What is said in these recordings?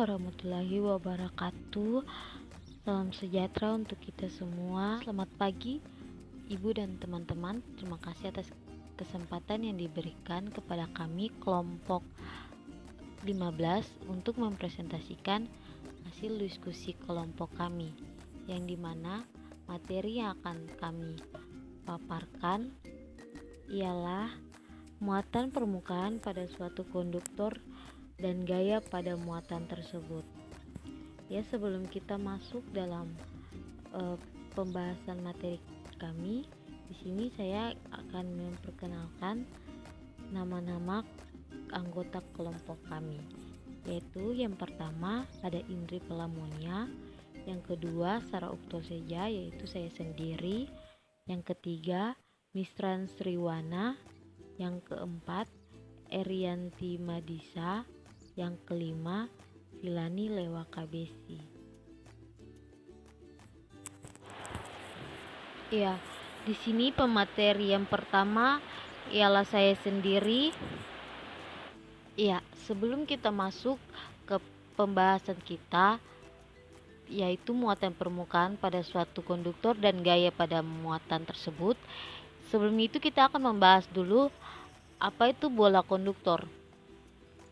warahmatullahi wabarakatuh. Salam sejahtera untuk kita semua. Selamat pagi Ibu dan teman-teman. Terima kasih atas kesempatan yang diberikan kepada kami kelompok 15 untuk mempresentasikan hasil diskusi kelompok kami, yang dimana materi yang akan kami paparkan ialah muatan permukaan pada suatu konduktor dan gaya pada muatan tersebut. Ya, sebelum kita masuk dalam pembahasan materi kami, di sini saya akan memperkenalkan nama-nama anggota kelompok kami, yaitu yang pertama ada Indri Pelamonia, yang kedua Sarah Uktoseja, yaitu saya sendiri, yang ketiga Misran Sriwana, yang keempat Erianti Madisa, yang kelima Vilani Lewakabesi. Ya, di sini pemateri yang pertama ialah saya sendiri. Ya, sebelum kita masuk ke pembahasan kita, yaitu muatan permukaan pada suatu konduktor dan gaya pada muatan tersebut. Sebelum itu kita akan membahas dulu apa itu bola konduktor.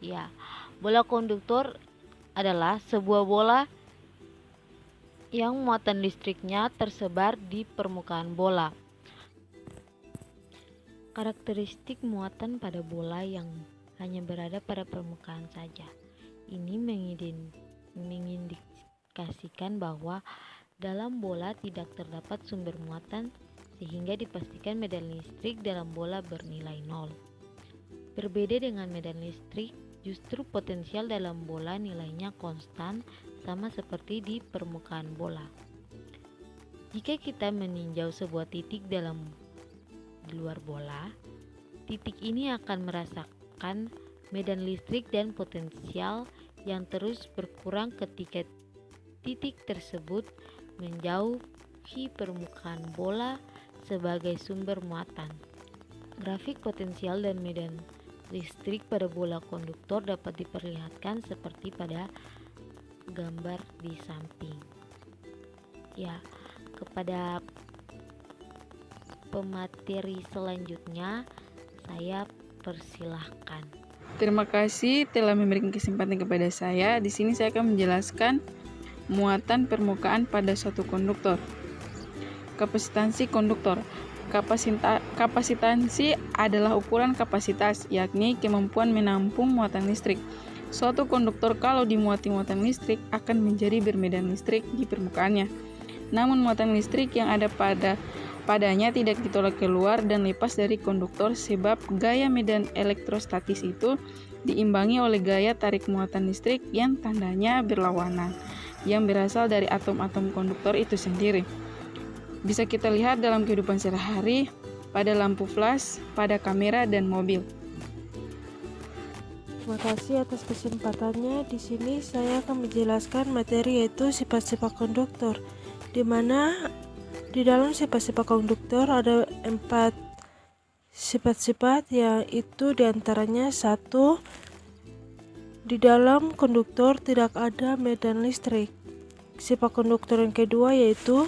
Ya, bola konduktor adalah sebuah bola yang muatan listriknya tersebar di permukaan bola. Karakteristik muatan pada bola yang hanya berada pada permukaan saja. Ini mengindikasikan bahwa dalam bola tidak terdapat sumber muatan, sehingga dipastikan medan listrik dalam bola bernilai nol. Berbeda dengan medan listrik, justru potensial dalam bola nilainya konstan, sama seperti di permukaan bola. Jika kita meninjau sebuah titik di luar bola, titik ini akan merasakan medan listrik dan potensial yang terus berkurang ketika titik tersebut menjauhi permukaan bola sebagai sumber muatan. Grafik potensial dan medan listrik pada bola konduktor dapat diperlihatkan seperti pada gambar di samping. Ya, kepada pemateri selanjutnya saya persilahkan. Terima kasih telah memberikan kesempatan kepada saya. Di sini saya akan menjelaskan muatan permukaan pada suatu konduktor. Kapasitansi konduktor. Kapasitansi adalah ukuran kapasitas, yakni kemampuan menampung muatan listrik. Suatu konduktor kalau dimuati muatan listrik akan menjadi bermedan listrik di permukaannya. Namun muatan listrik yang ada padanya tidak ditolak keluar dan lepas dari konduktor, sebab gaya medan elektrostatis itu diimbangi oleh gaya tarik muatan listrik yang tandanya berlawanan, yang berasal dari atom-atom konduktor itu sendiri. Bisa kita lihat dalam kehidupan sehari-hari, pada lampu flash, pada kamera dan mobil. Terima kasih atas kesempatannya. Di sini saya akan menjelaskan materi yaitu sifat-sifat konduktor, di mana di dalam sifat-sifat konduktor ada 4 sifat-sifat, yaitu diantaranya 1. Di dalam konduktor tidak ada medan listrik. Sifat konduktor yang kedua yaitu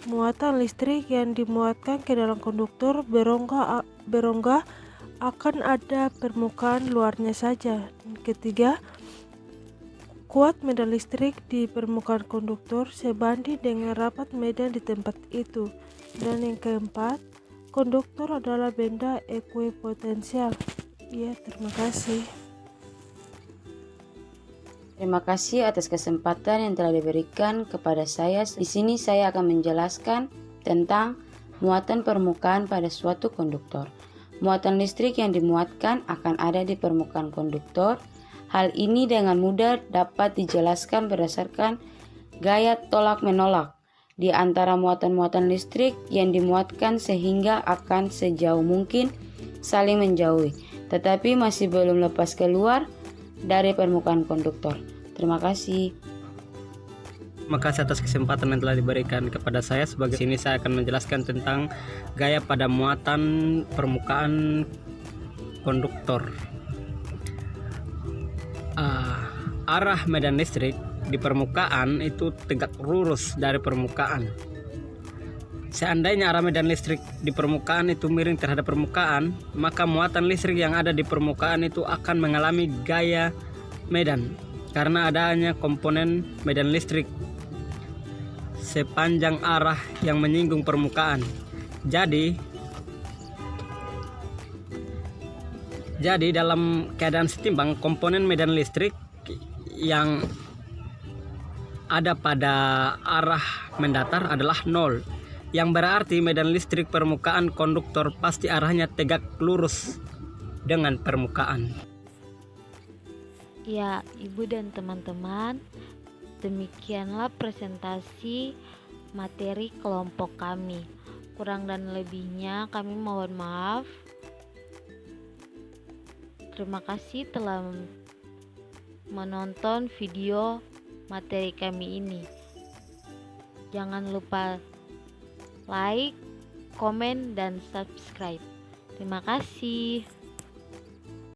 muatan listrik yang dimuatkan ke dalam konduktor berongga akan ada permukaan luarnya saja. Ketiga, kuat medan listrik di permukaan konduktor sebanding dengan rapat medan di tempat itu. Dan yang keempat, konduktor adalah benda ekuipotensial. Ya, terima kasih. Terima kasih atas kesempatan yang telah diberikan kepada saya. Di sini saya akan menjelaskan tentang muatan permukaan pada suatu konduktor. Muatan listrik yang dimuatkan akan ada di permukaan konduktor. Hal ini dengan mudah dapat dijelaskan berdasarkan gaya tolak-menolak di antara muatan-muatan listrik yang dimuatkan, sehingga akan sejauh mungkin saling menjauhi, tetapi masih belum lepas keluar dari permukaan konduktor. Terima kasih. Terima kasih atas kesempatan yang telah diberikan kepada saya. Sebagai sini saya akan menjelaskan tentang gaya pada muatan permukaan konduktor. arah medan listrik di permukaan itu tegak lurus dari permukaan. Seandainya arah medan listrik di permukaan itu miring terhadap permukaan, maka muatan listrik yang ada di permukaan itu akan mengalami gaya medan karena adanya komponen medan listrik sepanjang arah yang menyinggung permukaan. Jadi dalam keadaan setimbang, komponen medan listrik yang ada pada arah mendatar adalah 0, yang berarti medan listrik permukaan konduktor pasti arahnya tegak lurus dengan permukaan. Ya, Ibu dan teman-teman, demikianlah presentasi materi kelompok kami. Kurang dan lebihnya kami mohon maaf. Terima kasih telah menonton video materi kami ini. Jangan lupa like, komen, dan subscribe. Terima kasih.